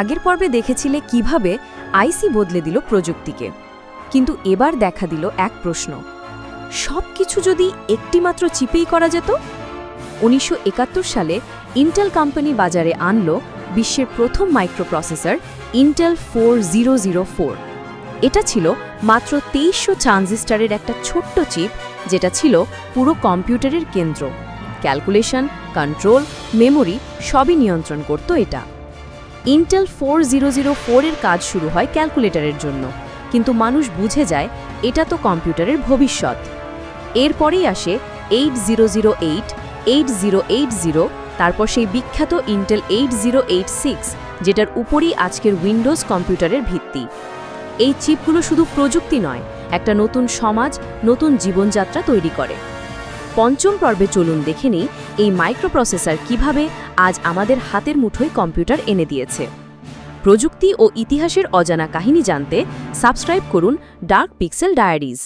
আগের পর্বে দেখেছিলে কিভাবে আইসি বদলে দিল প্রযুক্তিকে, কিন্তু এবার দেখা দিল এক প্রশ্ন, সবকিছু যদি একটিমাত্র চিপেই করা যেত। 1971 সালে ইন্টেল কোম্পানি বাজারে আনল বিশ্বের প্রথম মাইক্রোপ্রসেসর ইন্টেল 4004। এটা ছিল মাত্র 2300 ট্রানজিস্টরের একটা ছোট্ট চিপ, যেটা ছিল পুরো কম্পিউটারের কেন্দ্র। ক্যালকুলেশন, কন্ট্রোল, মেমোরি সবই নিয়ন্ত্রণ করত এটা। ইন্টেল 4004 এর কাজ শুরু হয় ক্যালকুলেটরের জন্য, কিন্তু মানুষ বুঝে যায় এটা তো কম্পিউটারের ভবিষ্যৎ। এরপরেই আসে 8008, 8080, তারপর সেই বিখ্যাত ইন্টেল 8086, যেটার উপরই আজকের উইন্ডোজ কম্পিউটারের ভিত্তি। এই চিপগুলো শুধু প্রযুক্তি নয়, একটা নতুন সমাজ, নতুন জীবনযাত্রা তৈরি করে। পঞ্চম পর্বে চলুন দেখে নিই এই মাইক্রোপ্রসেসর কিভাবে আজ আমাদের হাতের মুঠোয় কম্পিউটার এনে দিয়েছে। প্রযুক্তি ও ইতিহাসের অজানা কাহিনী জানতে সাবস্ক্রাইব করুন ডার্ক পিক্সেল ডায়েরিজ।